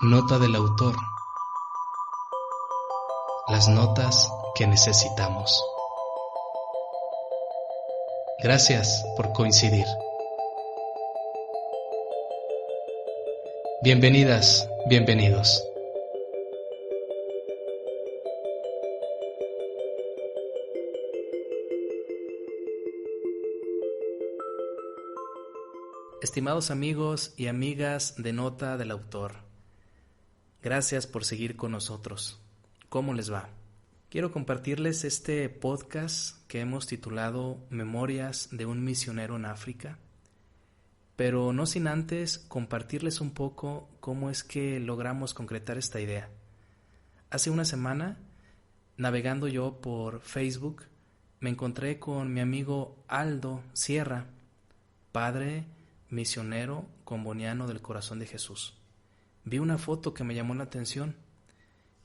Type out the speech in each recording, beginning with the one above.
Nota del autor. Las notas que necesitamos. Gracias por coincidir. Bienvenidas, bienvenidos. Estimados amigos y amigas de Nota del Autor, gracias por seguir con nosotros. ¿Cómo les va? Quiero compartirles este podcast que hemos titulado Memorias de un misionero en África, pero no sin antes compartirles un poco cómo es que logramos concretar esta idea. Hace una semana, navegando yo por Facebook, me encontré con mi amigo Aldo Sierra, padre misionero comboniano del Corazón de Jesús. Vi una foto que me llamó la atención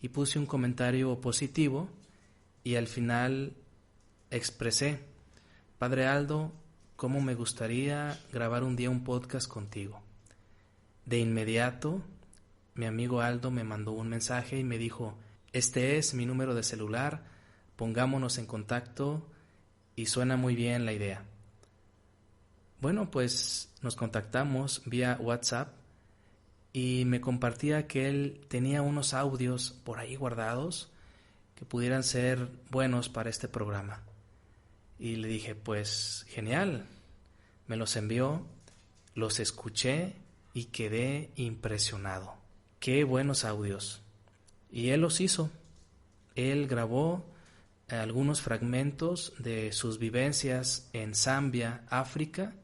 y puse un comentario positivo y al final expresé: Padre Aldo, cómo me gustaría grabar un día un podcast contigo. De inmediato, mi amigo Aldo me mandó un mensaje y me dijo: este es mi número de celular, pongámonos en contacto y suena muy bien la idea. Bueno, pues nos contactamos vía WhatsApp y me compartía que él tenía unos audios por ahí guardados que pudieran ser buenos para este programa. Y le dije, pues genial, me los envió, los escuché y quedé impresionado. Qué buenos audios. Y él los hizo. Él grabó algunos fragmentos de sus vivencias en Zambia, África,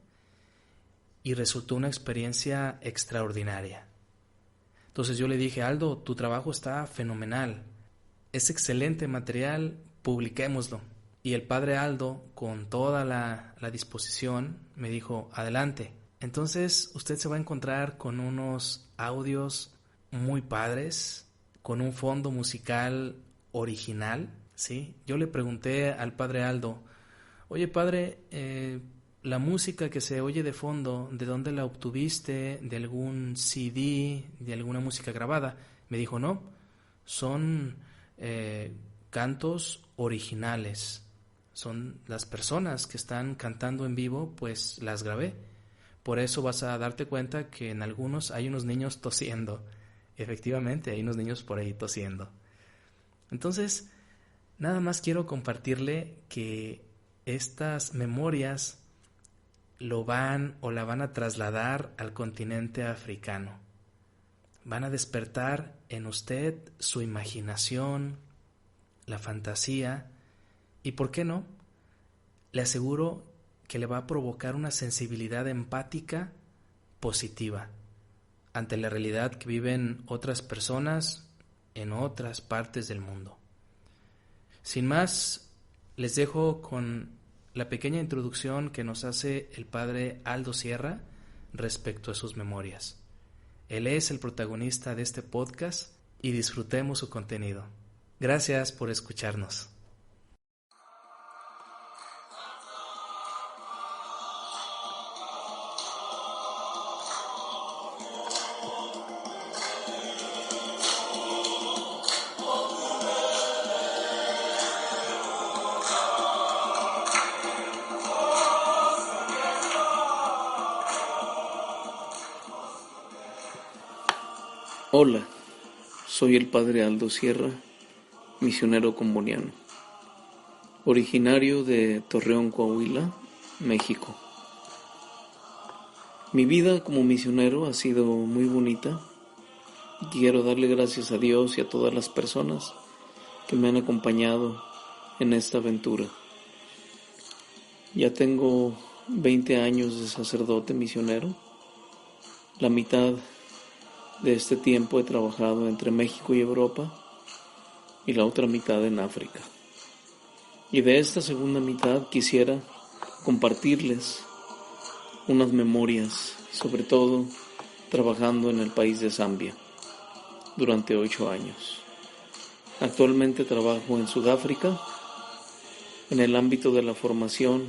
y resultó una experiencia extraordinaria. Entonces yo le dije: Aldo, tu trabajo está fenomenal, es excelente material, publiquémoslo. Y el padre Aldo, con toda la disposición, me dijo: adelante. Entonces usted se va a encontrar con unos audios muy padres, con un fondo musical original, ¿sí? Yo le pregunté al padre Aldo: oye padre, la música que se oye de fondo, ¿de dónde la obtuviste? ¿De algún CD? ¿De alguna música grabada? Me dijo: no, son cantos originales. Son las personas que están cantando en vivo, pues las grabé. Por eso vas a darte cuenta que en algunos hay unos niños tosiendo. Efectivamente, hay unos niños por ahí tosiendo. Entonces, nada más quiero compartirle que estas memorias la van a trasladar al continente africano. Van a despertar en usted su imaginación, la fantasía, y ¿por qué no? Le aseguro que le va a provocar una sensibilidad empática positiva ante la realidad que viven otras personas en otras partes del mundo. Sin más, les dejo con la pequeña introducción que nos hace el padre Aldo Sierra respecto a sus memorias. Él es el protagonista de este podcast y disfrutemos su contenido. Gracias por escucharnos. Hola, soy el padre Aldo Sierra, misionero comboniano, originario de Torreón, Coahuila, México. Mi vida como misionero ha sido muy bonita y quiero darle gracias a Dios y a todas las personas que me han acompañado en esta aventura. Ya tengo 20 años de sacerdote misionero. La mitad de este tiempo he trabajado entre México y Europa y la otra mitad en África. Y de esta segunda mitad quisiera compartirles unas memorias, sobre todo trabajando en el país de Zambia durante 8 años. Actualmente trabajo en Sudáfrica en el ámbito de la formación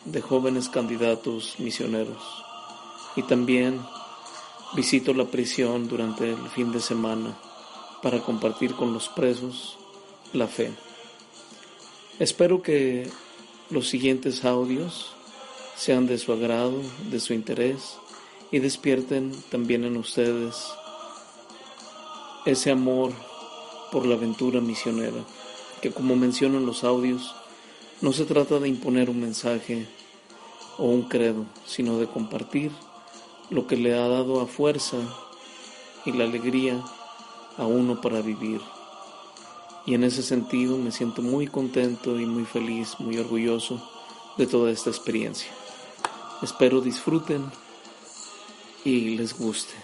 de jóvenes candidatos misioneros y también Visito la prisión durante el fin de semana para compartir con los presos la fe. Espero que los siguientes audios sean de su agrado, de su interés y despierten también en ustedes ese amor por la aventura misionera, que como menciono en los audios, no se trata de imponer un mensaje o un credo, sino de compartir lo que le ha dado a fuerza y la alegría a uno para vivir. Y en ese sentido me siento muy contento y muy feliz, muy orgulloso de toda esta experiencia. Espero disfruten y les guste.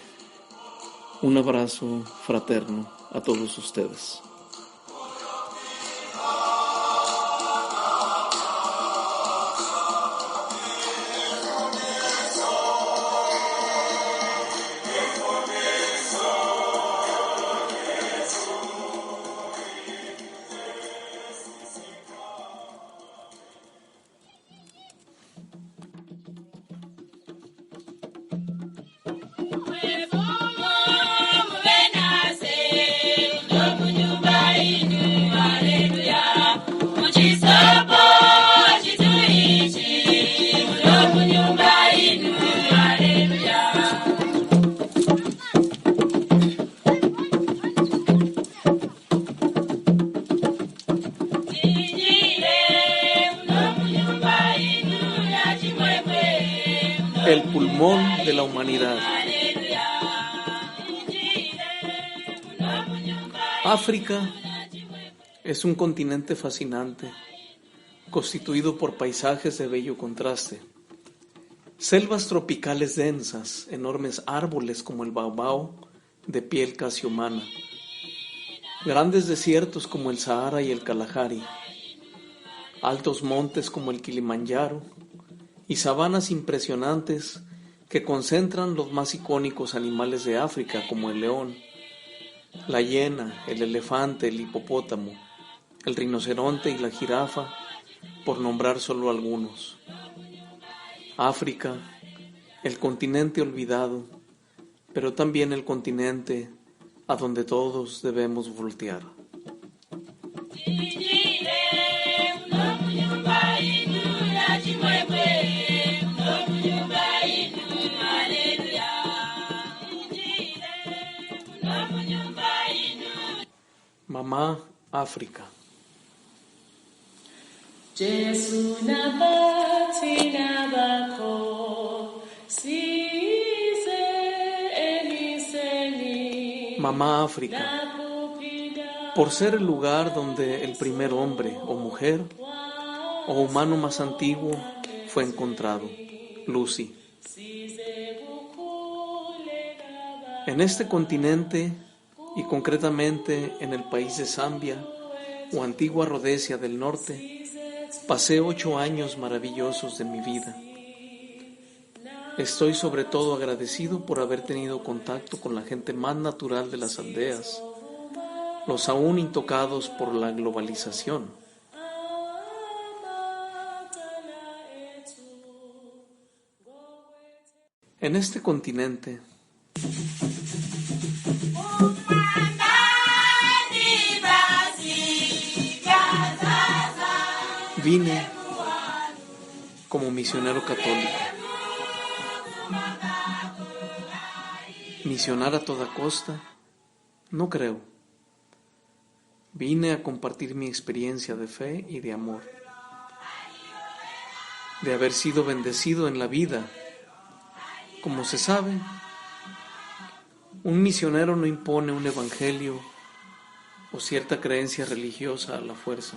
Un abrazo fraterno a todos ustedes. El pulmón de la humanidad. África es un continente fascinante, constituido por paisajes de bello contraste. Selvas tropicales densas, enormes árboles como el baobao, de piel casi humana. Grandes desiertos como el Sahara y el Kalahari. Altos montes como el Kilimanjaro y sabanas impresionantes que concentran los más icónicos animales de África como el león, la hiena, el elefante, el hipopótamo, el rinoceronte y la jirafa, por nombrar solo algunos. África, el continente olvidado, pero también el continente a donde todos debemos voltear. Mamá África. Mamá África, por ser el lugar donde el primer hombre o mujer o humano más antiguo fue encontrado, Lucy. En este continente y concretamente en el país de Zambia o antigua Rodesia del norte, pasé 8 años maravillosos de mi vida. Estoy sobre todo agradecido por haber tenido contacto con la gente más natural de las aldeas, los aún intocados por la globalización. En este continente, vine como misionero católico. Misionar a toda costa, no creo. Vine a compartir mi experiencia de fe y de amor, de haber sido bendecido en la vida. Como se sabe, un misionero no impone un evangelio o cierta creencia religiosa a la fuerza.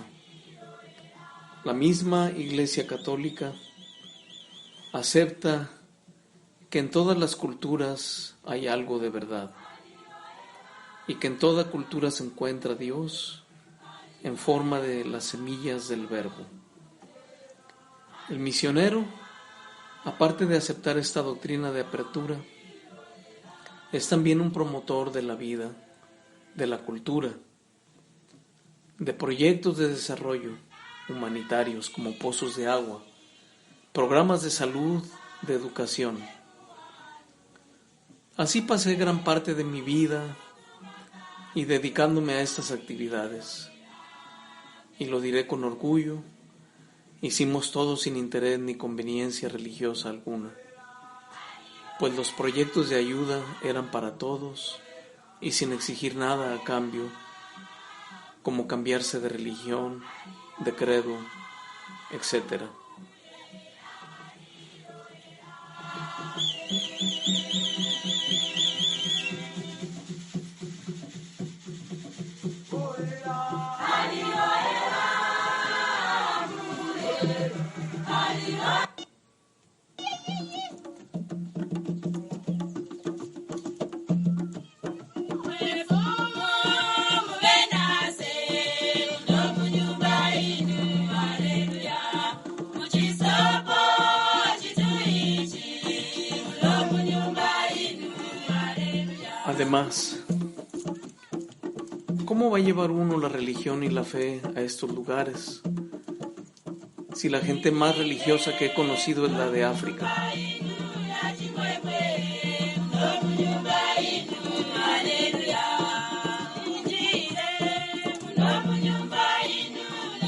La misma Iglesia Católica acepta que en todas las culturas hay algo de verdad y que en toda cultura se encuentra Dios en forma de las semillas del Verbo. El misionero, aparte de aceptar esta doctrina de apertura, es también un promotor de la vida, de la cultura, de proyectos de desarrollo humanitarios como pozos de agua, programas de salud, de educación. Así pasé gran parte de mi vida y dedicándome a estas actividades. Y lo diré con orgullo, hicimos todo sin interés ni conveniencia religiosa alguna, pues los proyectos de ayuda eran para todos y sin exigir nada a cambio, como cambiarse de religión, de credo, etc. Además, ¿cómo va a llevar uno la religión y la fe a estos lugares? Si la gente más religiosa que he conocido es la de África.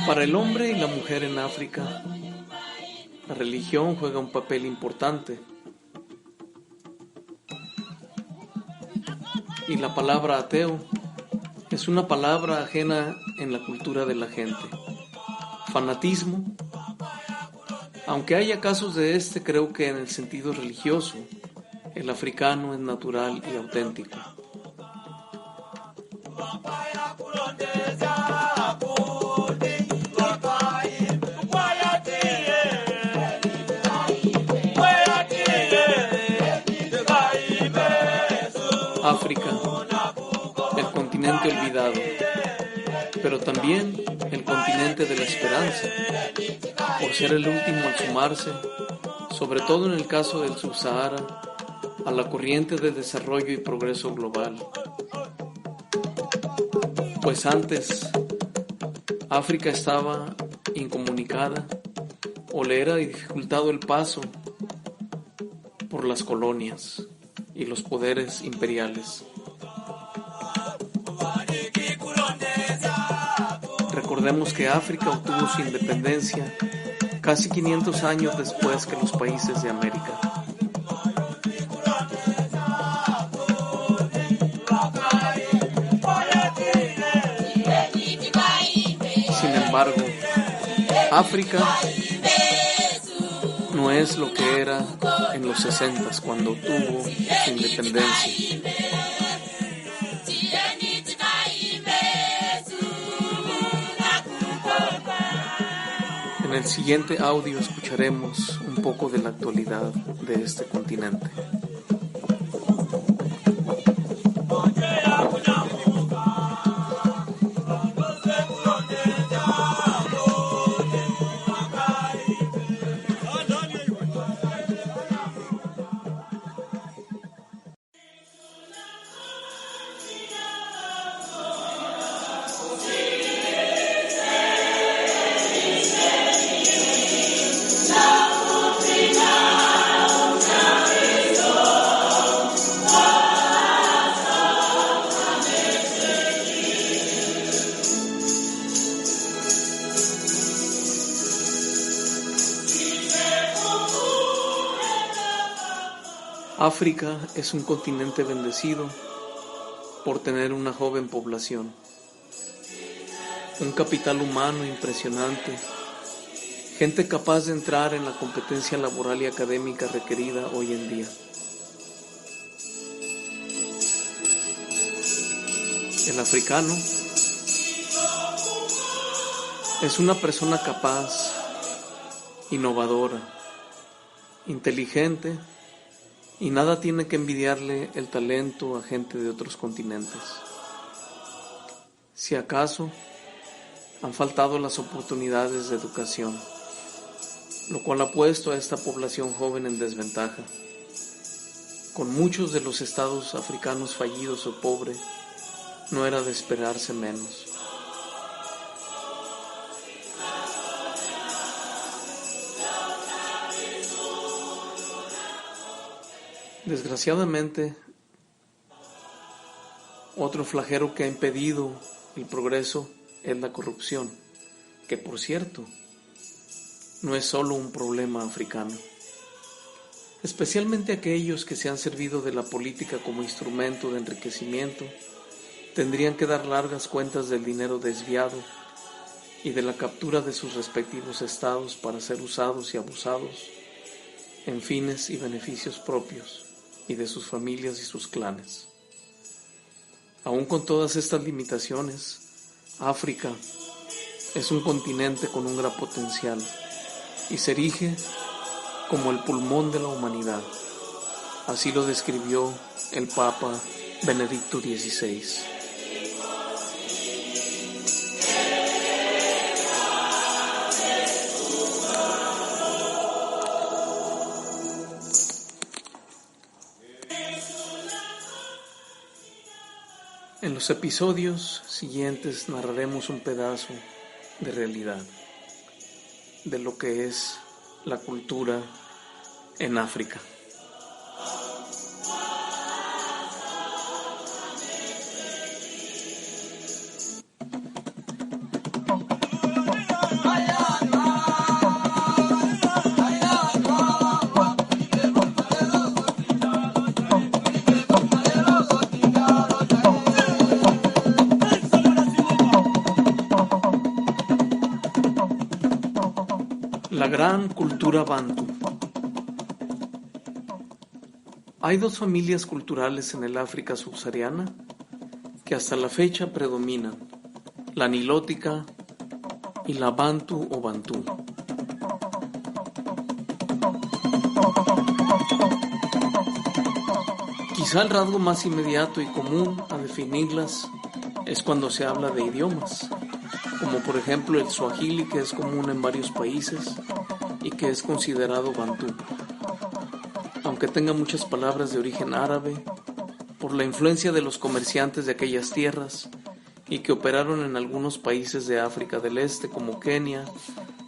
Para el hombre y la mujer en África, la religión juega un papel importante. Y la palabra ateo es una palabra ajena en la cultura de la gente. Fanatismo, aunque haya casos de este, creo que en el sentido religioso, el africano es natural y auténtico. África, el continente olvidado, pero también el continente de la esperanza, por ser el último al sumarse, sobre todo en el caso del Subsahara, a la corriente de desarrollo y progreso global. Pues antes, África estaba incomunicada o le era dificultado el paso por las colonias y los poderes imperiales. Recordemos que África obtuvo su independencia casi 500 años después que los países de América. Sin embargo, África no es lo que era en los 60 cuando obtuvo su independencia. En el siguiente audio escucharemos un poco de la actualidad de este continente. África es un continente bendecido por tener una joven población, un capital humano impresionante, gente capaz de entrar en la competencia laboral y académica requerida hoy en día. El africano es una persona capaz, innovadora, inteligente, y nada tiene que envidiarle el talento a gente de otros continentes. Si acaso han faltado las oportunidades de educación, lo cual ha puesto a esta población joven en desventaja. Con muchos de los estados africanos fallidos o pobres, no era de esperarse menos. Desgraciadamente, Otro flagelo que ha impedido el progreso es la corrupción, que por cierto, no es solo un problema africano. Especialmente aquellos que se han servido de la política como instrumento de enriquecimiento, tendrían que dar largas cuentas del dinero desviado y de la captura de sus respectivos estados para ser usados y abusados en fines y beneficios propios y de sus familias y sus clanes. Aún con todas estas limitaciones, África es un continente con un gran potencial y se erige como el pulmón de la humanidad. Así lo describió el Papa Benedicto XVI. En los episodios siguientes narraremos un pedazo de realidad de lo que es la cultura en África. La gran cultura bantú. Hay dos familias culturales en el África subsahariana que hasta la fecha predominan, la nilótica y la bantú o bantú. Quizá el rasgo más inmediato y común a definirlas es cuando se habla de idiomas, como por ejemplo el suajili, que es común en varios países y que es considerado bantú, aunque tenga muchas palabras de origen árabe, por la influencia de los comerciantes de aquellas tierras y que operaron en algunos países de África del Este como Kenia,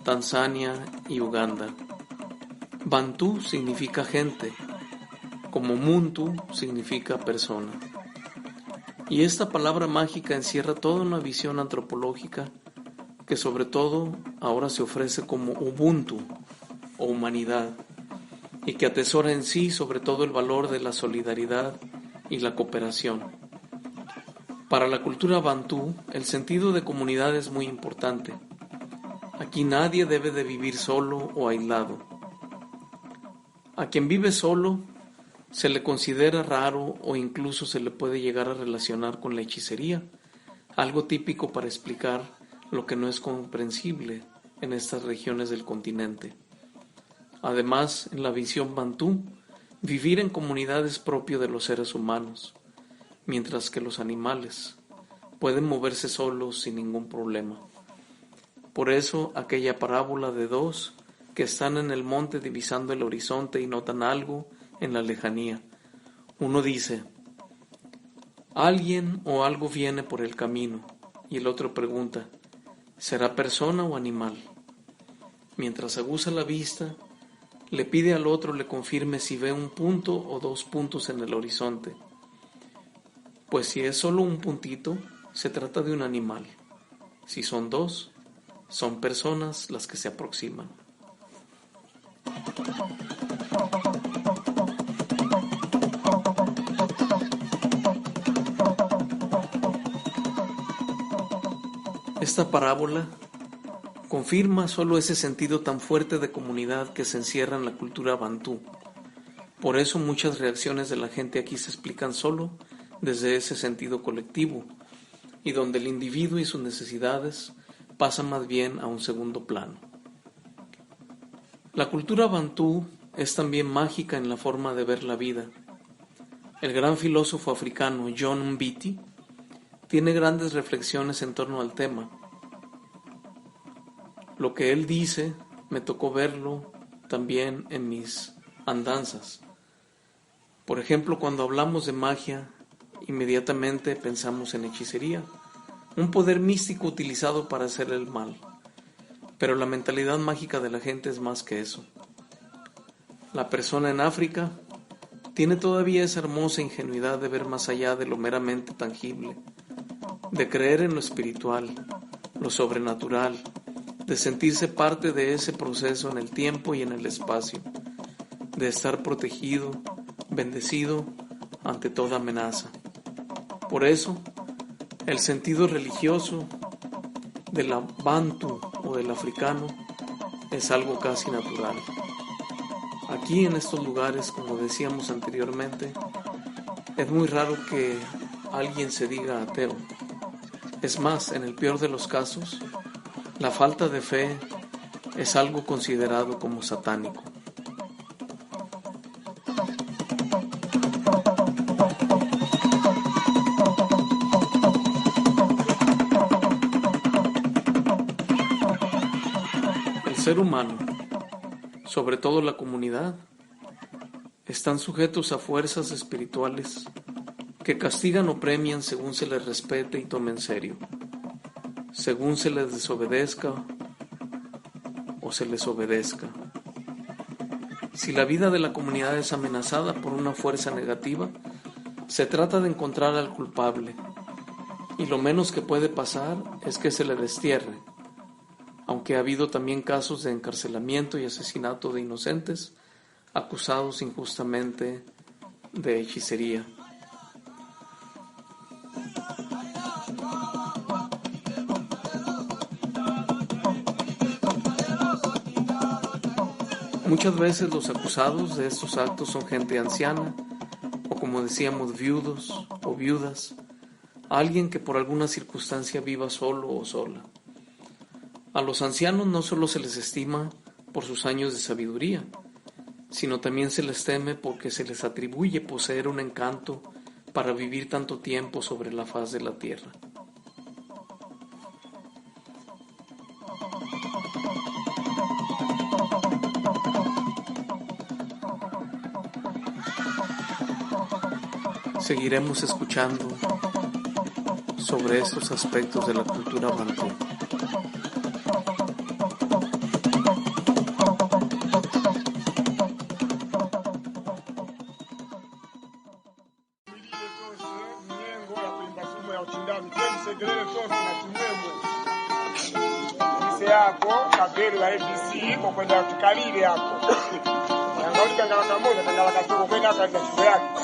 Tanzania y Uganda. Bantú significa gente, como muntu significa persona. Y esta palabra mágica encierra toda una visión antropológica que sobre todo ahora se ofrece como Ubuntu o humanidad y que atesora en sí sobre todo el valor de la solidaridad y la cooperación. Para la cultura bantú, el sentido de comunidad es muy importante. Aquí nadie debe de vivir solo o aislado. A quien vive solo se le considera raro o incluso se le puede llegar a relacionar con la hechicería, algo típico para explicar lo que no es comprensible en estas regiones del continente. Además, en la visión bantú, vivir en comunidad es propio de los seres humanos, mientras que los animales pueden moverse solos sin ningún problema. Por eso, aquella parábola de dos que están en el monte divisando el horizonte y notan algo en la lejanía. Uno dice: alguien o algo viene por el camino, y el otro pregunta: ¿será persona o animal? Mientras aguza la vista, le pide al otro le confirme si ve un punto o dos puntos en el horizonte. Pues si es solo un puntito, se trata de un animal. Si son dos, son personas las que se aproximan. Esta parábola confirma solo ese sentido tan fuerte de comunidad que se encierra en la cultura bantú. Por eso muchas reacciones de la gente aquí se explican solo desde ese sentido colectivo, y donde el individuo y sus necesidades pasan más bien a un segundo plano. La cultura bantú es también mágica en la forma de ver la vida. El gran filósofo africano John Mbiti tiene grandes reflexiones en torno al tema. Lo que él dice me tocó verlo también en mis andanzas. Por ejemplo, cuando hablamos de magia, inmediatamente pensamos en hechicería, un poder místico utilizado para hacer el mal. Pero la mentalidad mágica de la gente es más que eso. La persona en África tiene todavía esa hermosa ingenuidad de ver más allá de lo meramente tangible, de creer en lo espiritual, lo sobrenatural, de sentirse parte de ese proceso en el tiempo y en el espacio, de estar protegido, bendecido ante toda amenaza. Por eso, el sentido religioso del bantu o del africano es algo casi natural. Aquí en estos lugares, como decíamos anteriormente, es muy raro que alguien se diga ateo. Es más, en el peor de los casos, la falta de fe es algo considerado como satánico. El ser humano, sobre todo la comunidad, están sujetos a fuerzas espirituales que castigan o premian según se les respete y tome en serio, según se les desobedezca o se les obedezca. Si la vida de la comunidad es amenazada por una fuerza negativa, se trata de encontrar al culpable, y lo menos que puede pasar es que se le destierre, aunque ha habido también casos de encarcelamiento y asesinato de inocentes acusados injustamente de hechicería. Muchas veces los acusados de estos actos son gente anciana, o como decíamos, viudos o viudas, alguien que por alguna circunstancia viva solo o sola. A los ancianos no solo se les estima por sus años de sabiduría, sino también se les teme porque se les atribuye poseer un encanto para vivir tanto tiempo sobre la faz de la tierra. Seguiremos escuchando sobre estos aspectos de la cultura bantú. Hapo kabeli wa ABC kwa kwenda tukalile hapo. Angalia kangala kamoja kangala katuko kwenda katika shule yake.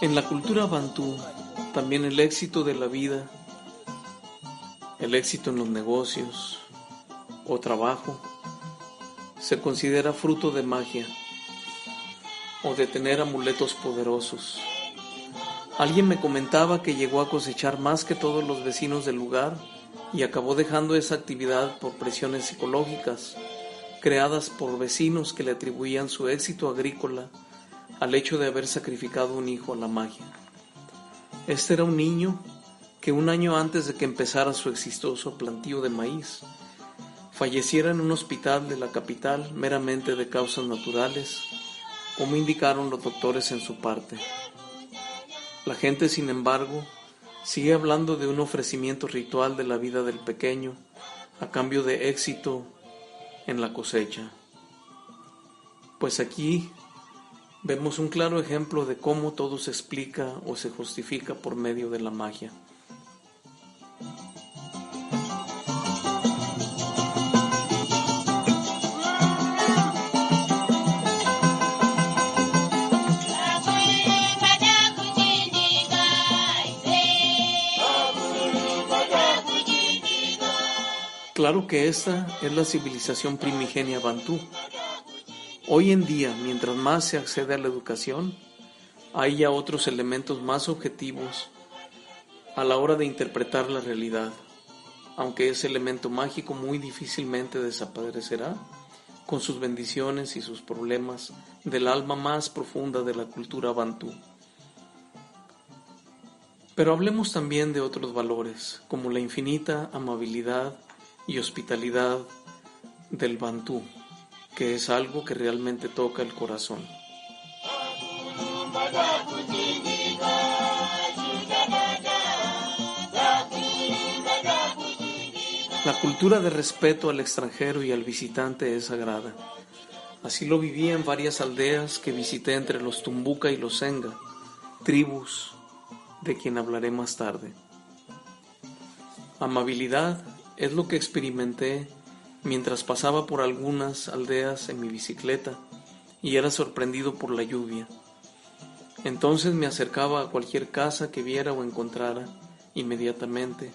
En la cultura bantú, también el éxito de la vida, el éxito en los negocios o trabajo, se considera fruto de magia o de tener amuletos poderosos. Alguien me comentaba que llegó a cosechar más que todos los vecinos del lugar y acabó dejando esa actividad por presiones psicológicas creadas por vecinos que le atribuían su éxito agrícola al hecho de haber sacrificado un hijo a la magia. Este era un niño que un año antes de que empezara su exitoso plantío de maíz, falleciera en un hospital de la capital meramente de causas naturales, como indicaron los doctores en su parte. La gente, sin embargo, sigue hablando de un ofrecimiento ritual de la vida del pequeño a cambio de éxito en la cosecha. Pues aquí vemos un claro ejemplo de cómo todo se explica o se justifica por medio de la magia. Claro que esta es la civilización primigenia bantú. Hoy en día, mientras más se accede a la educación, hay ya otros elementos más objetivos a la hora de interpretar la realidad. Aunque ese elemento mágico muy difícilmente desaparecerá, con sus bendiciones y sus problemas del alma más profunda de la cultura bantú. Pero hablemos también de otros valores, como la infinita amabilidad y hospitalidad del bantú, que es algo que realmente toca el corazón. La cultura de respeto al extranjero y al visitante es sagrada. Así lo viví en varias aldeas que visité entre los Tumbuca y los Senga, tribus de quien hablaré más tarde. Amabilidad es lo que experimenté mientras pasaba por algunas aldeas en mi bicicleta y era sorprendido por la lluvia. Entonces me acercaba a cualquier casa que viera o encontrara inmediatamente,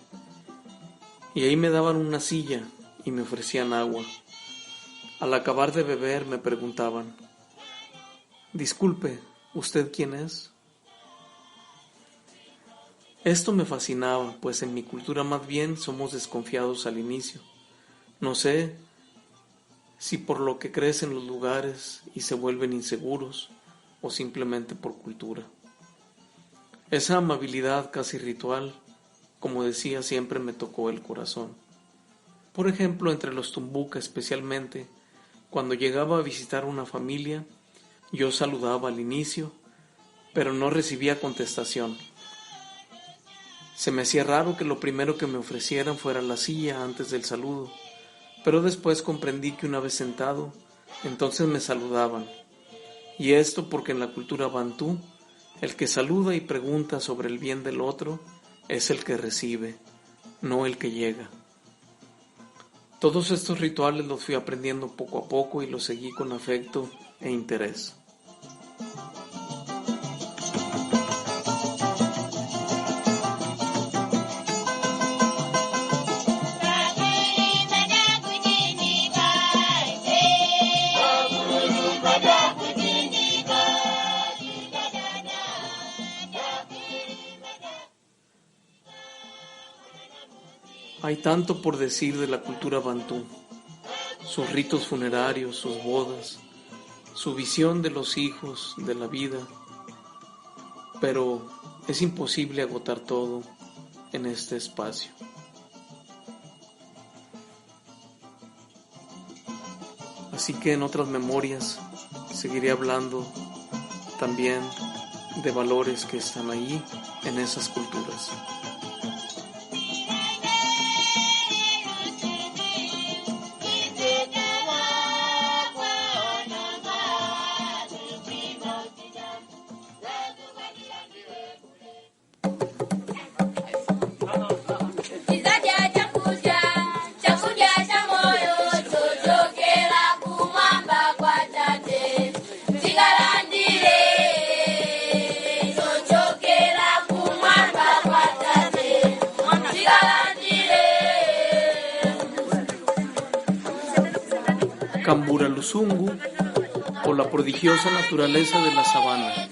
y ahí me daban una silla y me ofrecían agua. Al acabar de beber me preguntaban: «Disculpe, ¿usted quién es?». Esto me fascinaba, pues en mi cultura más bien somos desconfiados al inicio. No sé si por lo que crecen los lugares y se vuelven inseguros o simplemente por cultura. Esa amabilidad casi ritual, como decía, siempre me tocó el corazón. Por ejemplo, entre los Tumbuca especialmente, cuando llegaba a visitar una familia, yo saludaba al inicio, pero no recibía contestación. Se me hacía raro que lo primero que me ofrecieran fuera la silla antes del saludo, pero después comprendí que una vez sentado, entonces me saludaban. Y esto porque en la cultura bantú, el que saluda y pregunta sobre el bien del otro es el que recibe, no el que llega. Todos estos rituales los fui aprendiendo poco a poco y los seguí con afecto e interés. Hay tanto por decir de la cultura bantú, sus ritos funerarios, sus bodas, su visión de los hijos, de la vida, pero es imposible agotar todo en este espacio. Así que en otras memorias seguiré hablando también de valores que están ahí en esas culturas. Camburaluzungu, o la prodigiosa naturaleza de la sabana.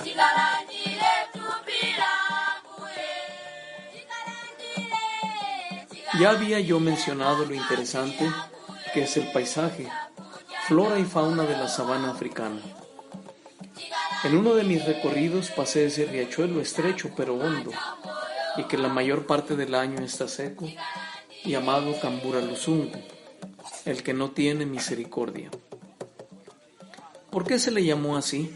Ya había yo mencionado lo interesante que es el paisaje, flora y fauna de la sabana africana. En uno de mis recorridos pasé ese riachuelo estrecho pero hondo, y que la mayor parte del año está seco, llamado Camburaluzungu, el que no tiene misericordia. ¿Por qué se le llamó así?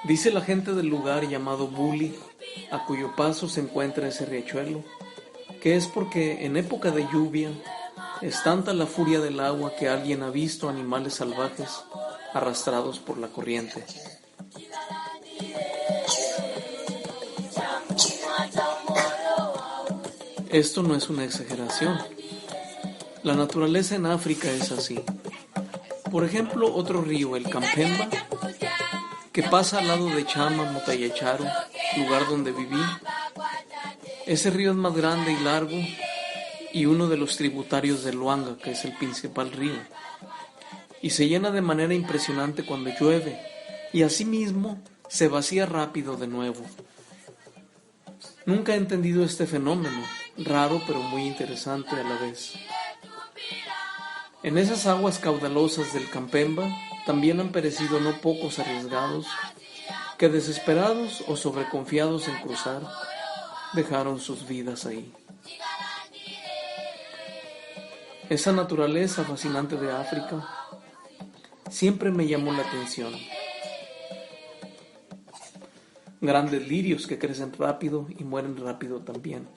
Dice la gente del lugar llamado Buli, a cuyo paso se encuentra ese riachuelo, que es porque en época de lluvia es tanta la furia del agua que alguien ha visto animales salvajes arrastrados por la corriente. Esto no es una exageración. La naturaleza en África es así. Por ejemplo, otro río, el Campemba, que pasa al lado de Chama, Mutayacharo, lugar donde viví. Ese río es más grande y largo y uno de los tributarios del Luanga, que es el principal río, y se llena de manera impresionante cuando llueve, y asimismo se vacía rápido de nuevo. Nunca he entendido este fenómeno, raro pero muy interesante a la vez. En esas aguas caudalosas del Campemba también han perecido no pocos arriesgados que, desesperados o sobreconfiados en cruzar, dejaron sus vidas ahí. Esa naturaleza fascinante de África siempre me llamó la atención. Grandes lirios que crecen rápido y mueren rápido también.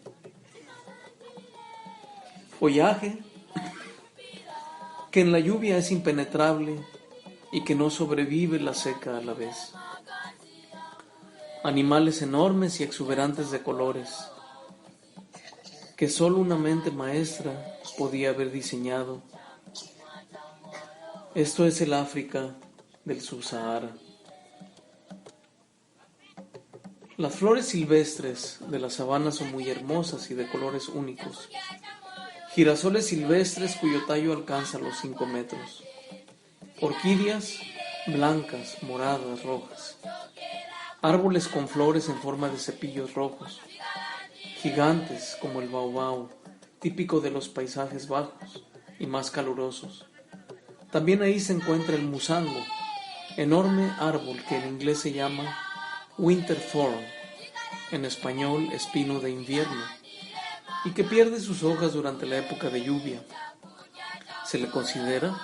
Follaje que en la lluvia es impenetrable y que no sobrevive la seca a la vez. Animales enormes y exuberantes de colores que solo una mente maestra podía haber diseñado. Esto es el África del Subsahara. Las flores silvestres de la sabana son muy hermosas y de colores únicos. Girasoles silvestres cuyo tallo alcanza los 5 metros. Orquídeas blancas, moradas, rojas. Árboles con flores en forma de cepillos rojos. Gigantes como el baobao, típico de los paisajes bajos y más calurosos. También ahí se encuentra el musango, enorme árbol que en inglés se llama winter thorn, en español espino de invierno, y que pierde sus hojas durante la época de lluvia. Se le considera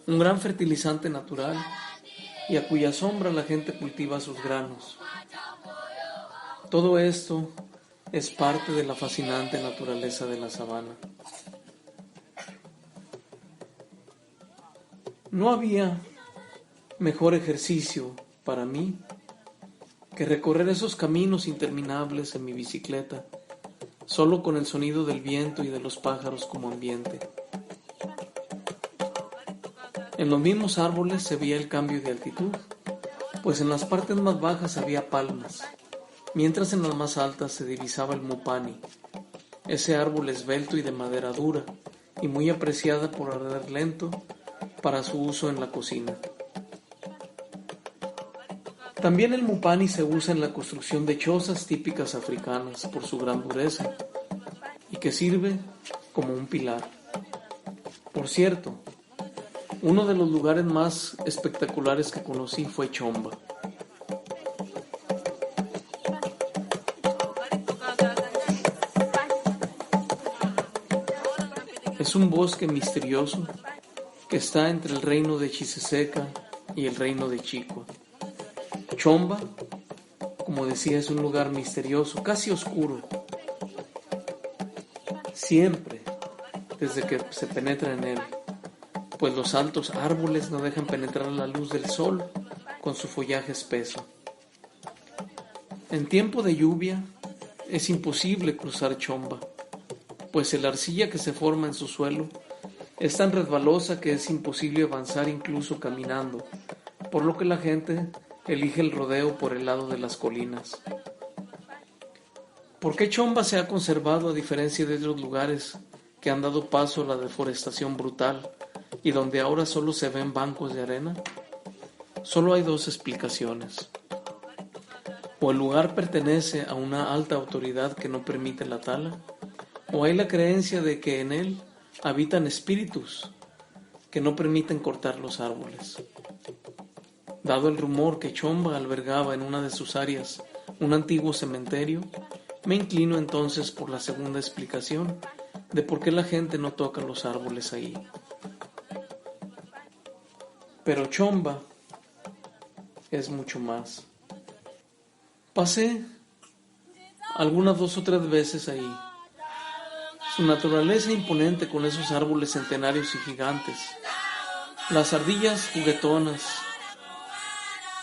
un gran fertilizante natural y a cuya sombra la gente cultiva sus granos. Todo esto es parte de la fascinante naturaleza de la sabana. No había mejor ejercicio para mí que recorrer esos caminos interminables en mi bicicleta, solo con el sonido del viento y de los pájaros como ambiente. En los mismos árboles se veía el cambio de altitud, pues en las partes más bajas había palmas, mientras en las más altas se divisaba el mupani, ese árbol esbelto y de madera dura, y muy apreciada por arder lento para su uso en la cocina. También el mupani se usa en la construcción de chozas típicas africanas por su gran dureza y que sirve como un pilar. Por cierto, uno de los lugares más espectaculares que conocí fue Chomba. Es un bosque misterioso que está entre el reino de Chiseseca y el reino de Chicua. Chomba, como decía, es un lugar misterioso, casi oscuro. Siempre, desde que se penetra en él, pues los altos árboles no dejan penetrar la luz del sol con su follaje espeso. En tiempo de lluvia es imposible cruzar Chomba, pues la arcilla que se forma en su suelo es tan resbalosa que es imposible avanzar incluso caminando, por lo que la gente elige el rodeo por el lado de las colinas. ¿Por qué Chomba se ha conservado a diferencia de otros lugares que han dado paso a la deforestación brutal y donde ahora solo se ven bancos de arena? Solo hay 2 explicaciones. O el lugar pertenece a una alta autoridad que no permite la tala, o hay la creencia de que en él habitan espíritus que no permiten cortar los árboles. Dado el rumor que Chomba albergaba en una de sus áreas un antiguo cementerio, me inclino entonces por la segunda explicación de por qué la gente no toca los árboles ahí. Pero Chomba es mucho más. Pasé algunas 2 o 3 veces ahí. Su naturaleza imponente con esos árboles centenarios y gigantes, las ardillas juguetonas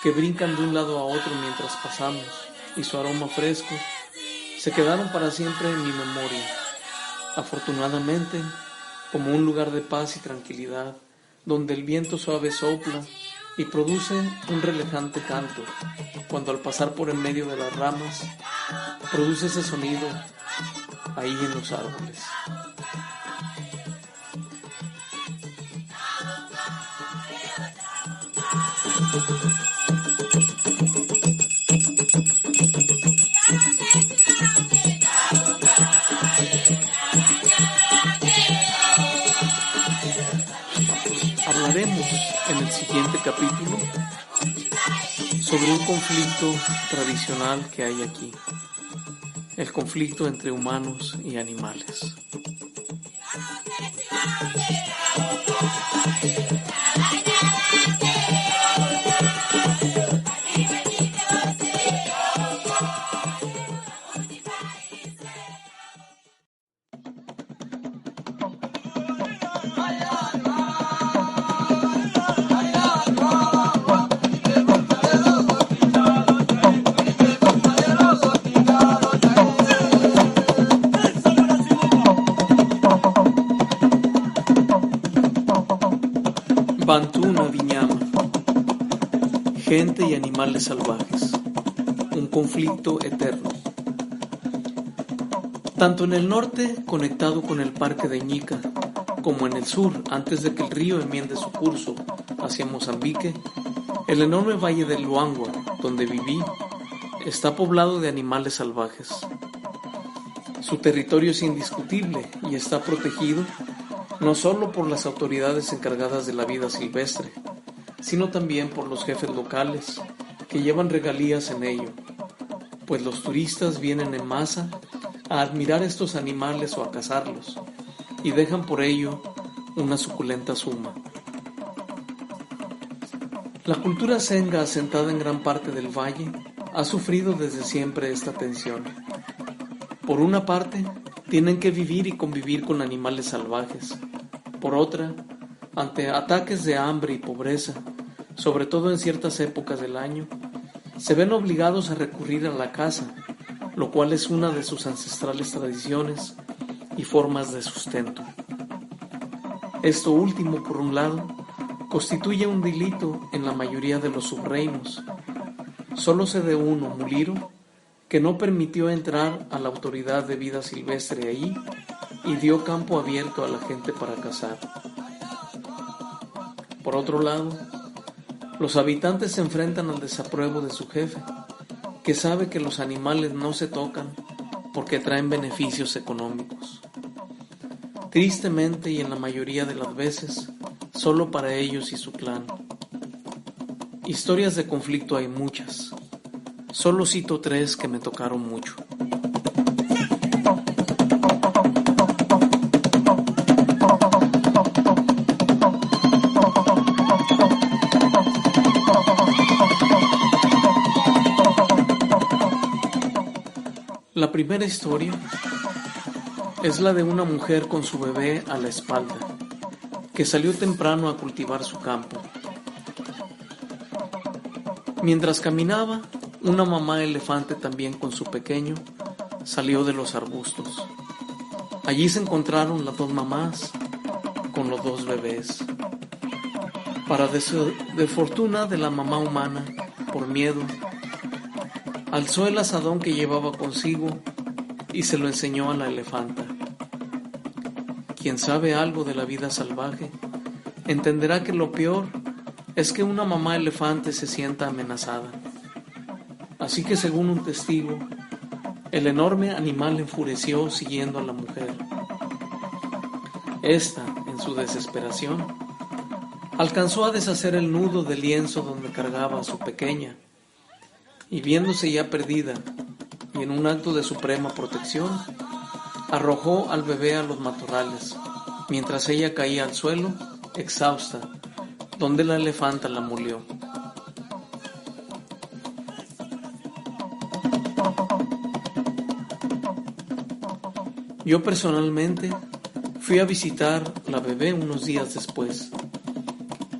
que brincan de un lado a otro mientras pasamos, y su aroma fresco, se quedaron para siempre en mi memoria, afortunadamente, como un lugar de paz y tranquilidad, donde el viento suave sopla y produce un relajante canto, cuando al pasar por en medio de las ramas, produce ese sonido ahí en los árboles. capítulo sobre un conflicto tradicional que hay aquí, el conflicto entre humanos y animales. Bantu no Viñama, gente y animales salvajes, un conflicto eterno. Tanto en el norte, conectado con el parque de Ñica, como en el sur, antes de que el río enmiende su curso hacia Mozambique, el enorme valle del Luangwa, donde viví, está poblado de animales salvajes. Su territorio es indiscutible y está protegido no solo por las autoridades encargadas de la vida silvestre, sino también por los jefes locales que llevan regalías en ello, pues los turistas vienen en masa a admirar estos animales o a cazarlos y dejan por ello una suculenta suma. La cultura senga asentada en gran parte del valle ha sufrido desde siempre esta tensión. Por una parte, tienen que vivir y convivir con animales salvajes. Por otra, ante ataques de hambre y pobreza, sobre todo en ciertas épocas del año, se ven obligados a recurrir a la caza, lo cual es una de sus ancestrales tradiciones y formas de sustento. Esto último, por un lado, constituye un delito en la mayoría de los subreinos. Solo se de uno, Muliro, que no permitió entrar a la autoridad de vida silvestre ahí y dio campo abierto a la gente para cazar. Por otro lado, los habitantes se enfrentan al desapruebo de su jefe, que sabe que los animales no se tocan porque traen beneficios económicos. Tristemente y en la mayoría de las veces, solo para ellos y su clan. Historias de conflicto hay muchas. Solo cito 3 que me tocaron mucho. La primera historia es la de una mujer con su bebé a la espalda, que salió temprano a cultivar su campo. Mientras caminaba, una mamá elefante también con su pequeño salió de los arbustos. Allí se encontraron las 2 mamás con los 2 bebés. Para desfortuna de la mamá humana, por miedo, alzó el asadón que llevaba consigo y se lo enseñó a la elefanta. Quien sabe algo de la vida salvaje entenderá que lo peor es que una mamá elefante se sienta amenazada. Así que, según un testigo, el enorme animal enfureció siguiendo a la mujer. Esta, en su desesperación, alcanzó a deshacer el nudo de lienzo donde cargaba a su pequeña, y viéndose ya perdida, y en un acto de suprema protección, arrojó al bebé a los matorrales, mientras ella caía al suelo, exhausta, donde la elefanta la molió. Yo personalmente fui a visitar la bebé unos días después.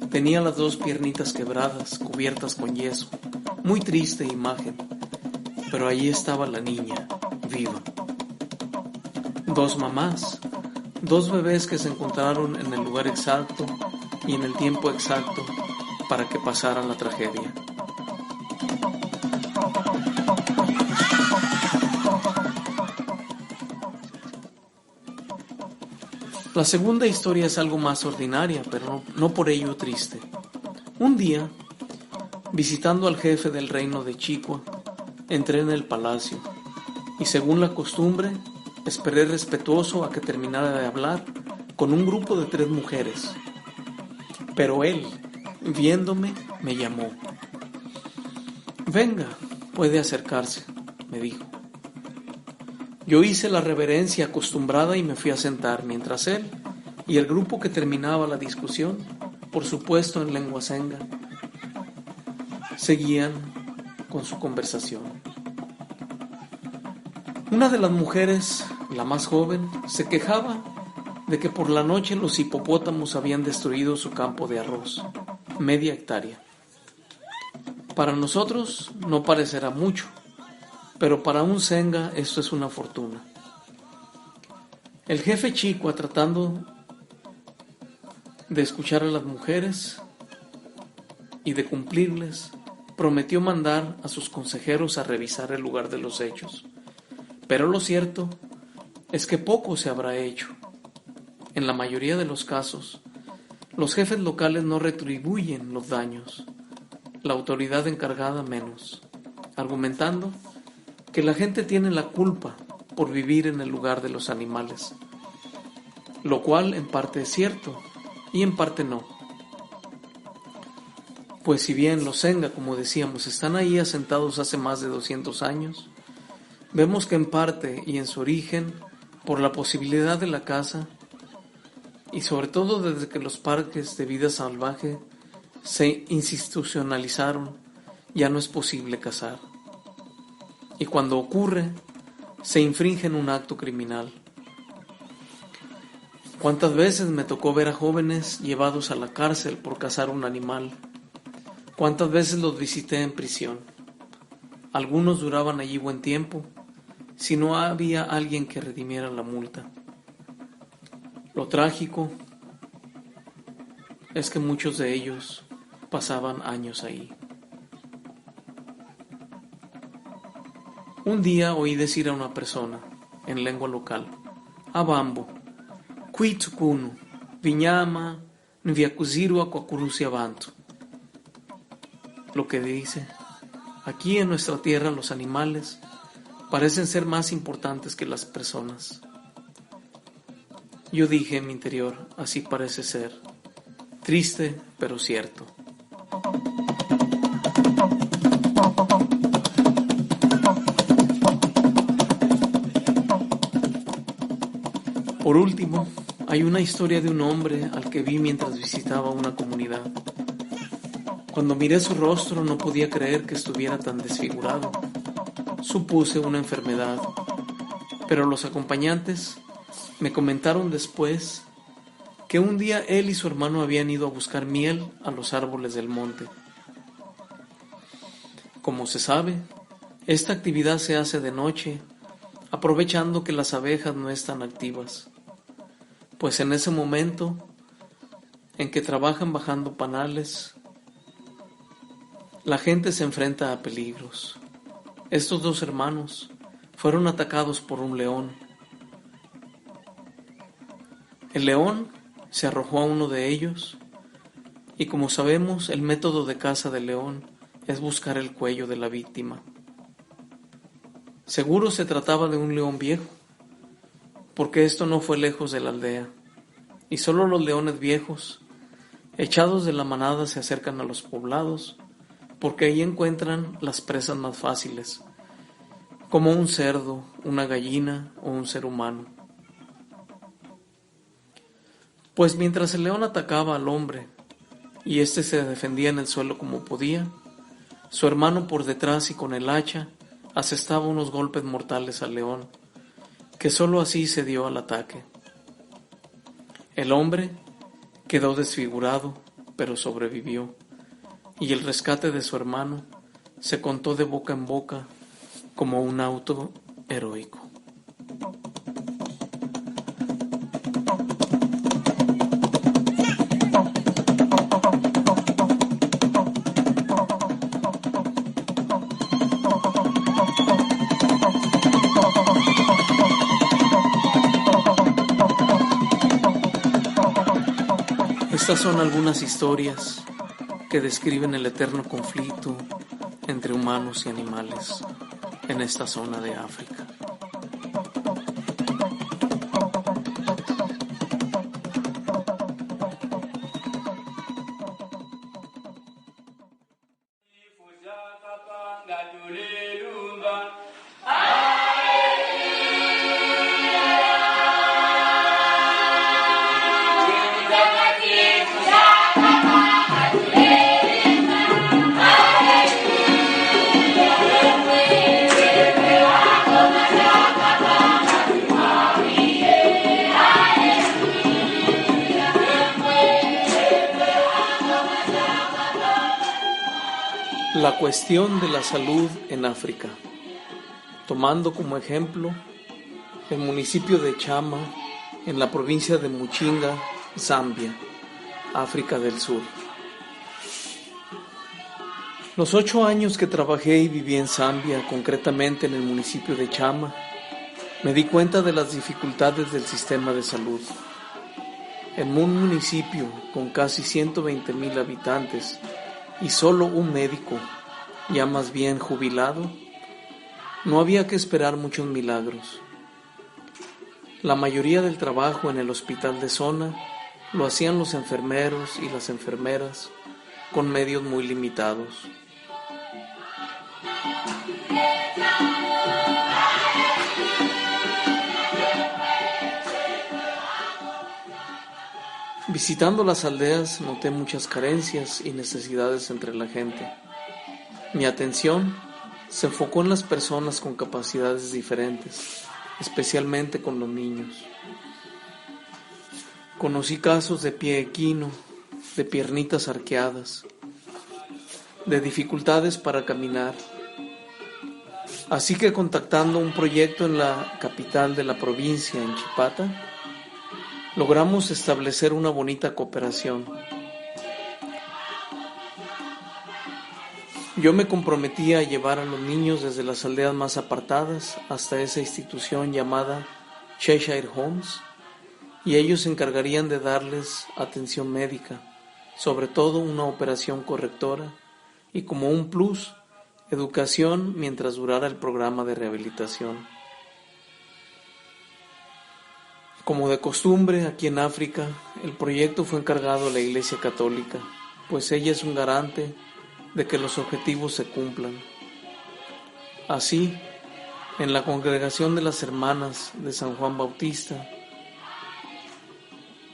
Tenía las 2 piernitas quebradas, cubiertas con yeso. Muy triste imagen, pero allí estaba la niña, viva. 2 mamás, 2 bebés que se encontraron en el lugar exacto y en el tiempo exacto para que pasara la tragedia. La segunda historia es algo más ordinaria, pero no por ello triste. Un día, visitando al jefe del reino de Chicua, entré en el palacio y, según la costumbre, esperé respetuoso a que terminara de hablar con un grupo de 3 mujeres. Pero él, viéndome, me llamó. Venga, puede acercarse, me dijo. Yo hice la reverencia acostumbrada y me fui a sentar, mientras él y el grupo que terminaba la discusión, por supuesto en lengua senga, seguían con su conversación. Una de las mujeres, la más joven, se quejaba de que por la noche los hipopótamos habían destruido su campo de arroz, media hectárea. Para nosotros no parecerá mucho, pero para un senga esto es una fortuna. El jefe Chicua, tratando de escuchar a las mujeres y de cumplirles, prometió mandar a sus consejeros a revisar el lugar de los hechos. Pero lo cierto es que poco se habrá hecho. En la mayoría de los casos, los jefes locales no retribuyen los daños, la autoridad encargada menos, argumentando que la gente tiene la culpa por vivir en el lugar de los animales, lo cual en parte es cierto y en parte no. Pues si bien los senga, como decíamos, están ahí asentados hace más de 200 años, vemos que en parte y en su origen, por la posibilidad de la caza, y sobre todo desde que los parques de vida salvaje se institucionalizaron, ya no es posible cazar. Y cuando ocurre, se infringe en un acto criminal. ¿Cuántas veces me tocó ver a jóvenes llevados a la cárcel por cazar un animal? ¿Cuántas veces los visité en prisión? Algunos duraban allí buen tiempo, si no había alguien que redimiera la multa. Lo trágico es que muchos de ellos pasaban años ahí. Un día oí decir a una persona, en lengua local, Abambo, Cuitukunu, Viñama, Nviakuziru Aquacurusi Abantu. Lo que dice, aquí en nuestra tierra los animales parecen ser más importantes que las personas. Yo dije en mi interior, así parece ser, triste pero cierto. Por último, hay una historia de un hombre al que vi mientras visitaba una comunidad. Cuando miré su rostro no podía creer que estuviera tan desfigurado. Supuse una enfermedad, pero los acompañantes me comentaron después que un día él y su hermano habían ido a buscar miel a los árboles del monte. Como se sabe, esta actividad se hace de noche, aprovechando que las abejas no están activas, pues en ese momento en que trabajan bajando panales, la gente se enfrenta a peligros. Estos dos hermanos fueron atacados por un león. El león se arrojó a uno de ellos y, como sabemos, el método de caza del león es buscar el cuello de la víctima. Seguro se trataba de un león viejo, porque esto no fue lejos de la aldea, y solo los leones viejos, echados de la manada, se acercan a los poblados, porque ahí encuentran las presas más fáciles, como un cerdo, una gallina o un ser humano. Pues mientras el león atacaba al hombre, y éste se defendía en el suelo como podía, su hermano por detrás y con el hacha asestaba unos golpes mortales al león, que sólo así se dio al ataque. El hombre quedó desfigurado, pero sobrevivió, y el rescate de su hermano se contó de boca en boca como un auto heroico. Estas son algunas historias que describen el eterno conflicto entre humanos y animales en esta zona de África. La cuestión de la salud en África, tomando como ejemplo el municipio de Chama, en la provincia de Muchinga, Zambia, África del Sur. Los 8 años que trabajé y viví en Zambia, concretamente en el municipio de Chama, me di cuenta de las dificultades del sistema de salud. En un municipio con casi 120,000 habitantes y solo un médico, ya más bien jubilado, no había que esperar muchos milagros. La mayoría del trabajo en el hospital de zona lo hacían los enfermeros y las enfermeras con medios muy limitados. Visitando las aldeas noté muchas carencias y necesidades entre la gente. Mi atención se enfocó en las personas con capacidades diferentes, especialmente con los niños. Conocí casos de pie equino, de piernitas arqueadas, de dificultades para caminar. Así que contactando un proyecto en la capital de la provincia, en Chipata, logramos establecer una bonita cooperación. Yo me comprometí a llevar a los niños desde las aldeas más apartadas hasta esa institución llamada Cheshire Homes, y ellos se encargarían de darles atención médica, sobre todo una operación correctora y, como un plus, educación mientras durara el programa de rehabilitación. Como de costumbre, aquí en África, el proyecto fue encargado a la Iglesia Católica, pues ella es un garante de que los objetivos se cumplan. Así, en la congregación de las Hermanas de San Juan Bautista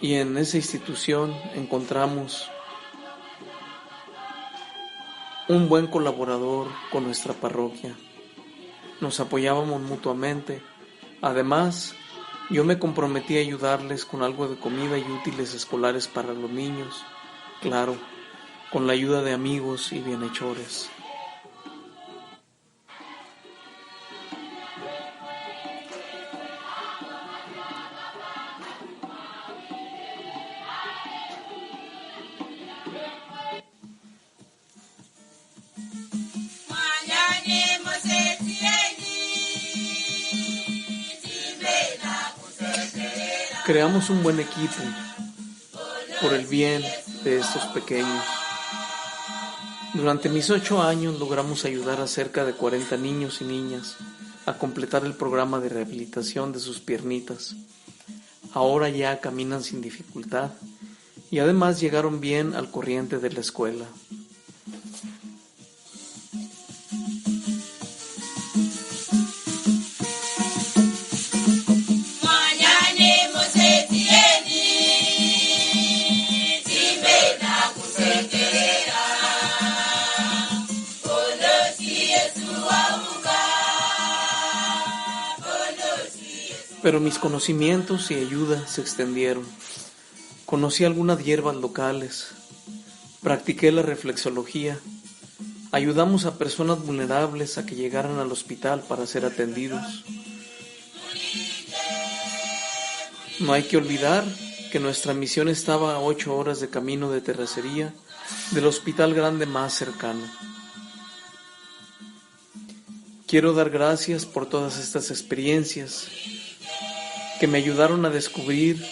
y en esa institución encontramos un buen colaborador con nuestra parroquia. Nos apoyábamos mutuamente. Además, yo me comprometí a ayudarles con algo de comida y útiles escolares para los niños, claro, con la ayuda de amigos y bienhechores. Creamos un buen equipo por el bien de estos pequeños. Durante mis 8 años logramos ayudar a cerca de 40 niños y niñas a completar el programa de rehabilitación de sus piernitas. Ahora ya caminan sin dificultad y además llegaron bien al corriente de la escuela. Pero mis conocimientos y ayuda se extendieron. Conocí algunas hierbas locales, practiqué la reflexología, ayudamos a personas vulnerables a que llegaran al hospital para ser atendidos. No hay que olvidar que nuestra misión estaba a 8 horas de camino de terracería del hospital grande más cercano. Quiero dar gracias por todas estas experiencias que me ayudaron a descubrir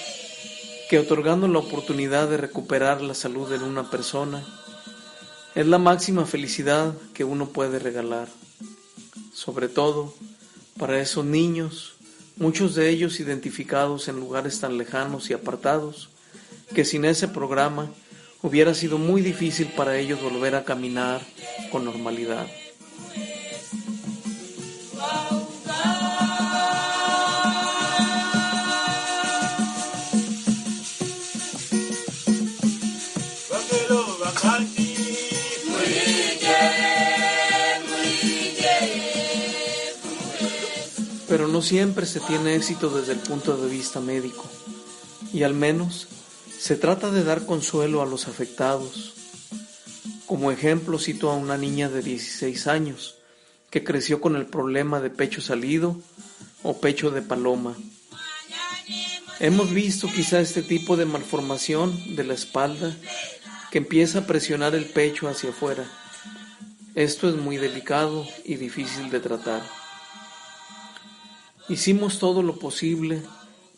que otorgando la oportunidad de recuperar la salud de una persona es la máxima felicidad que uno puede regalar, sobre todo para esos niños, muchos de ellos identificados en lugares tan lejanos y apartados, que sin ese programa hubiera sido muy difícil para ellos volver a caminar con normalidad. Pero no siempre se tiene éxito desde el punto de vista médico, y al menos se trata de dar consuelo a los afectados. Como ejemplo cito a una niña de 16 años que creció con el problema de pecho salido o pecho de paloma. Hemos visto quizá este tipo de malformación de la espalda que empieza a presionar el pecho hacia afuera. Esto es muy delicado y difícil de tratar. Hicimos todo lo posible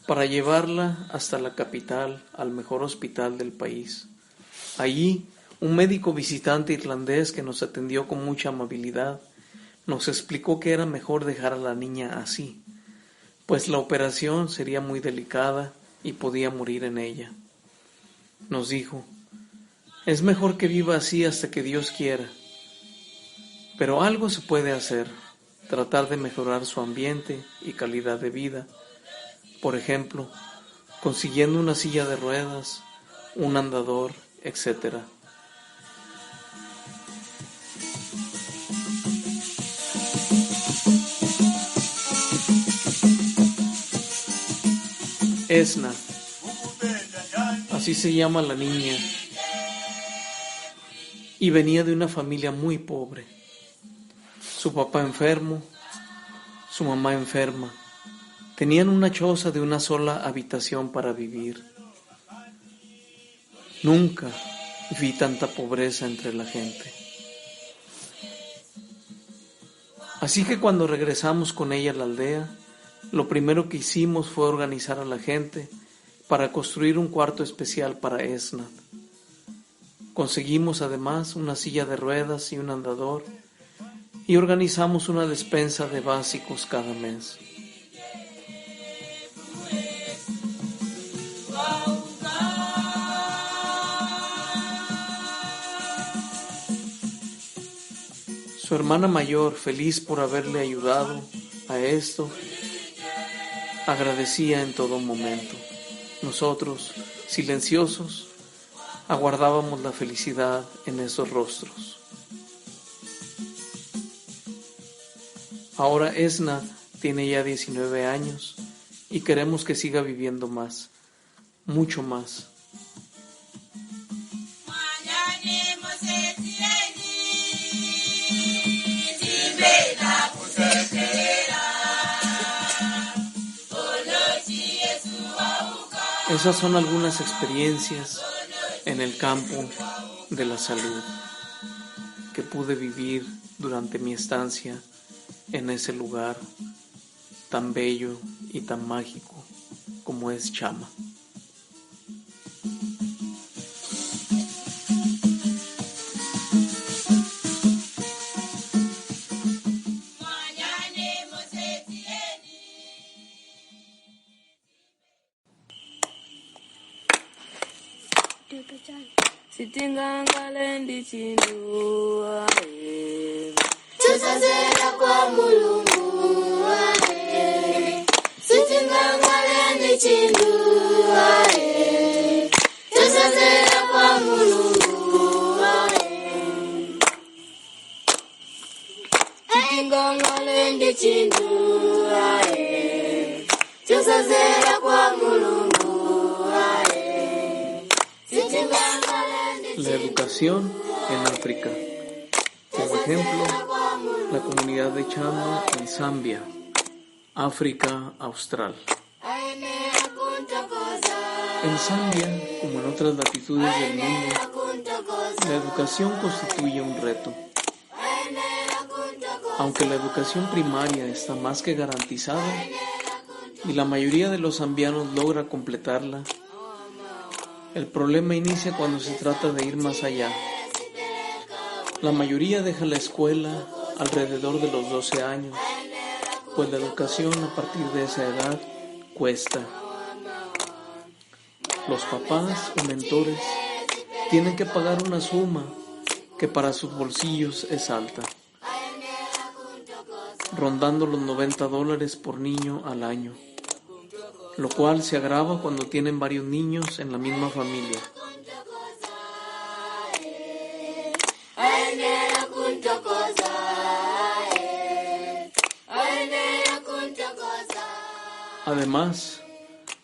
para llevarla hasta la capital, al mejor hospital del país. Allí, un médico visitante irlandés que nos atendió con mucha amabilidad nos explicó que era mejor dejar a la niña así, pues la operación sería muy delicada y podía morir en ella. Nos dijo, es mejor que viva así hasta que Dios quiera, pero algo se puede hacer, tratar de mejorar su ambiente y calidad de vida, por ejemplo, consiguiendo una silla de ruedas, un andador, etc. Esna, así se llama la niña, y venía de una familia muy pobre. Su papá enfermo, su mamá enferma. Tenían una choza de una sola habitación para vivir. Nunca vi tanta pobreza entre la gente. Así que cuando regresamos con ella a la aldea, lo primero que hicimos fue organizar a la gente para construir un cuarto especial para Esna. Conseguimos además una silla de ruedas y un andador y organizamos una despensa de básicos cada mes. Su hermana mayor, feliz por haberle ayudado a esto, agradecía en todo momento. Nosotros, silenciosos, aguardábamos la felicidad en esos rostros. Ahora Esna tiene ya 19 años y queremos que siga viviendo más, mucho más. Esas son algunas experiencias en el campo de la salud que pude vivir durante mi estancia en ese lugar tan bello y tan mágico como es Chama. Sitingangale chindua tusazera kwa Mulungu sitingangale chindua tusazera kwa Mulungu sitingangale chindua tusazera kwa Mulungu. La educación en África. Como ejemplo, la comunidad de Chama en Zambia, África Austral. En Zambia, como en otras latitudes del mundo, la educación constituye un reto. Aunque la educación primaria está más que garantizada y la mayoría de los zambianos logra completarla, el problema inicia cuando se trata de ir más allá. La mayoría deja la escuela alrededor de los 12 años, pues la educación a partir de esa edad cuesta. Los papás o mentores tienen que pagar una suma que para sus bolsillos es alta, rondando los $90 por niño al año, lo cual se agrava cuando tienen varios niños en la misma familia. Además,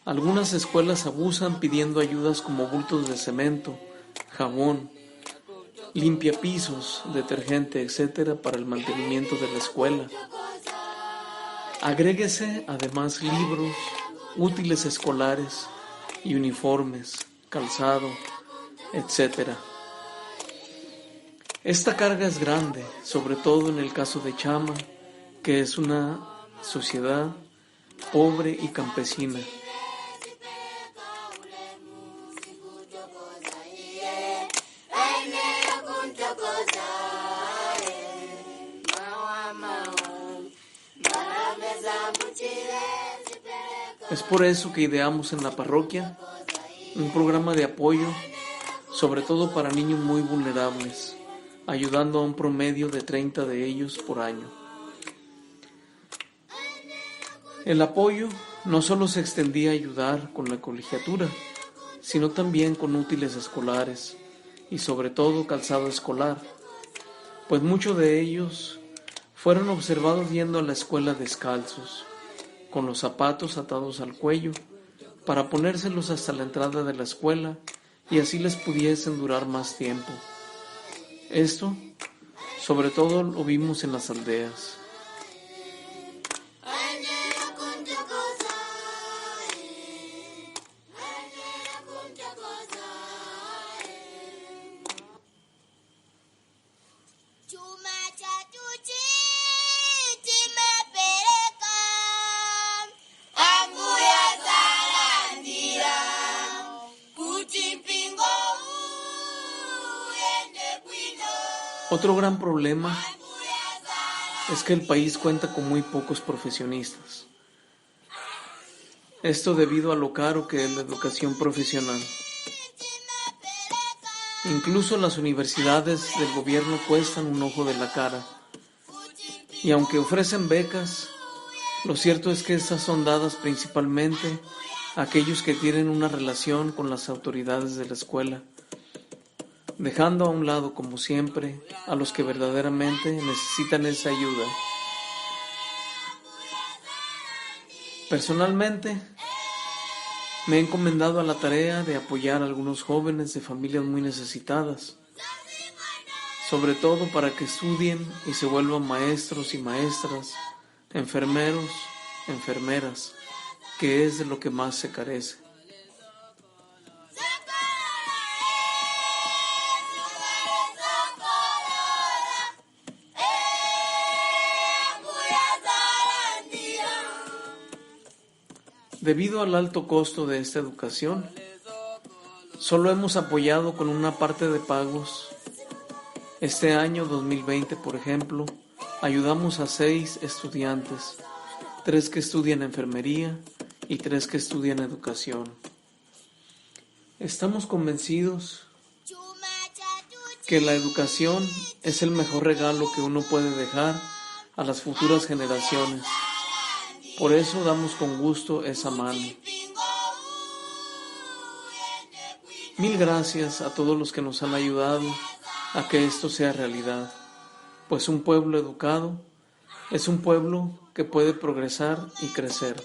algunas escuelas abusan pidiendo ayudas como bultos de cemento, jabón, limpiapisos, detergente, etc. para el mantenimiento de la escuela. Agréguese además libros, útiles escolares y uniformes, calzado, etc. Esta carga es grande, sobre todo en el caso de Chama, que es una sociedad pobre y campesina. Es por eso que ideamos en la parroquia un programa de apoyo, sobre todo para niños muy vulnerables, ayudando a un promedio de 30 de ellos por año. El apoyo no solo se extendía a ayudar con la colegiatura, sino también con útiles escolares y sobre todo calzado escolar, pues muchos de ellos fueron observados yendo a la escuela descalzos, con los zapatos atados al cuello, para ponérselos hasta la entrada de la escuela y así les pudiesen durar más tiempo. Esto, sobre todo, lo vimos en las aldeas. Otro gran problema es que el país cuenta con muy pocos profesionistas. Esto debido a lo caro que es la educación profesional. Incluso las universidades del gobierno cuestan un ojo de la cara. Y aunque ofrecen becas, lo cierto es que estas son dadas principalmente a aquellos que tienen una relación con las autoridades de la escuela, dejando a un lado, como siempre, a los que verdaderamente necesitan esa ayuda. Personalmente, me he encomendado a la tarea de apoyar a algunos jóvenes de familias muy necesitadas, sobre todo para que estudien y se vuelvan maestros y maestras, enfermeros, enfermeras, que es de lo que más se carece. Debido al alto costo de esta educación, solo hemos apoyado con una parte de pagos. Este año 2020, por ejemplo, ayudamos a 6 estudiantes, 3 que estudian enfermería y 3 que estudian educación. Estamos convencidos que la educación es el mejor regalo que uno puede dejar a las futuras generaciones. Por eso damos con gusto esa mano. Mil gracias a todos los que nos han ayudado a que esto sea realidad, pues un pueblo educado es un pueblo que puede progresar y crecer.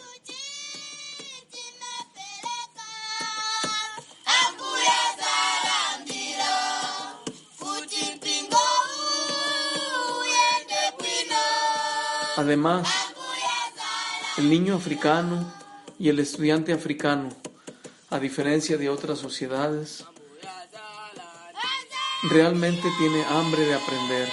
Además, el niño africano y el estudiante africano, a diferencia de otras sociedades, realmente tiene hambre de aprender.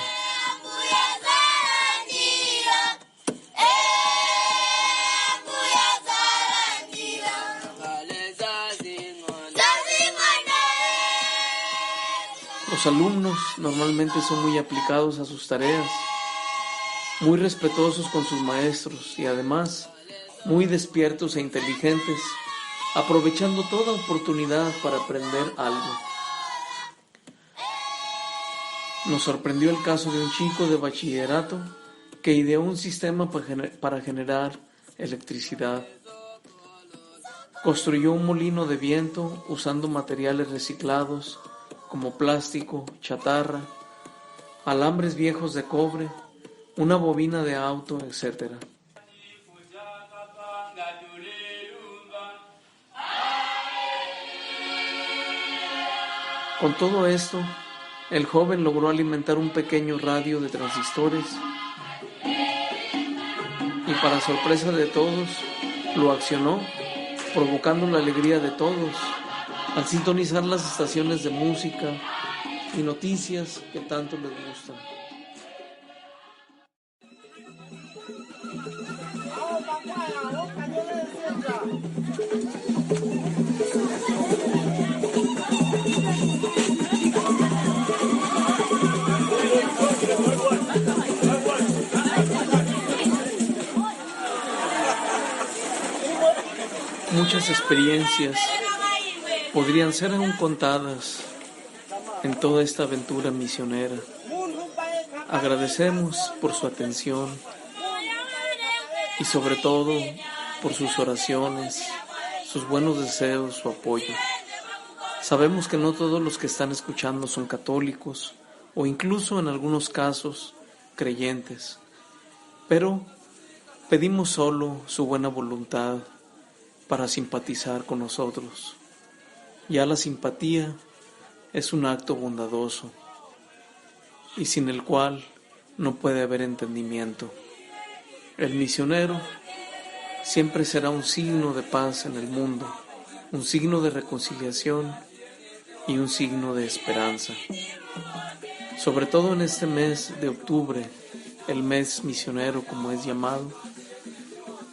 Los alumnos normalmente son muy aplicados a sus tareas, muy respetuosos con sus maestros y además muy despiertos e inteligentes, aprovechando toda oportunidad para aprender algo. Nos sorprendió el caso de un chico de bachillerato que ideó un sistema para generar electricidad. Construyó un molino de viento usando materiales reciclados como plástico, chatarra, alambres viejos de cobre, una bobina de auto, etc. Con todo esto, el joven logró alimentar un pequeño radio de transistores y, para sorpresa de todos, lo accionó, provocando la alegría de todos al sintonizar las estaciones de música y noticias que tanto les gustan. Muchas experiencias podrían ser aún contadas en toda esta aventura misionera. Agradecemos por su atención y sobre todo por sus oraciones, sus buenos deseos, su apoyo. Sabemos que no todos los que están escuchando son católicos o incluso en algunos casos creyentes, pero pedimos solo su buena voluntad para simpatizar con nosotros. Ya la simpatía es un acto bondadoso y sin el cual no puede haber entendimiento. El misionero siempre será un signo de paz en el mundo, un signo de reconciliación y un signo de esperanza. Sobre todo en este mes de octubre, el mes misionero como es llamado,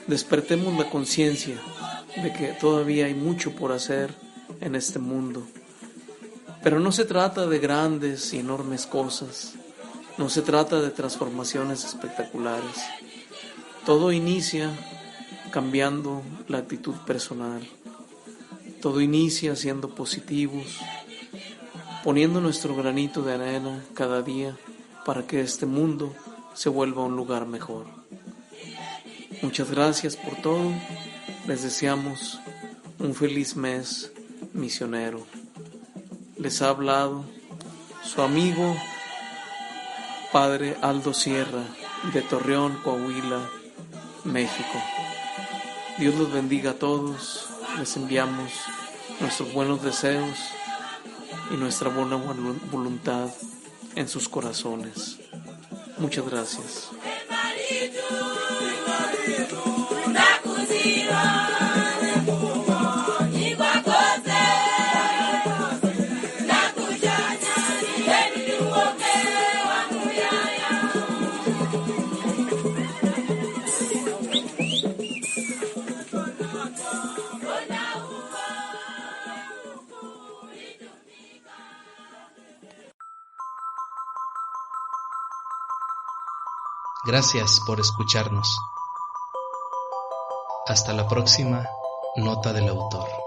despertemos la conciencia de que todavía hay mucho por hacer en este mundo. Pero no se trata de grandes y enormes cosas, no se trata de transformaciones espectaculares. Todo inicia cambiando la actitud personal, todo inicia siendo positivos, poniendo nuestro granito de arena cada día para que este mundo se vuelva un lugar mejor. Muchas gracias por todo. Les deseamos un feliz mes misionero. Les ha hablado su amigo Padre Aldo Sierra de Torreón, Coahuila, México. Dios los bendiga a todos. Les enviamos nuestros buenos deseos y nuestra buena voluntad en sus corazones. Muchas gracias. Gracias por escucharnos. Hasta la próxima nota del autor.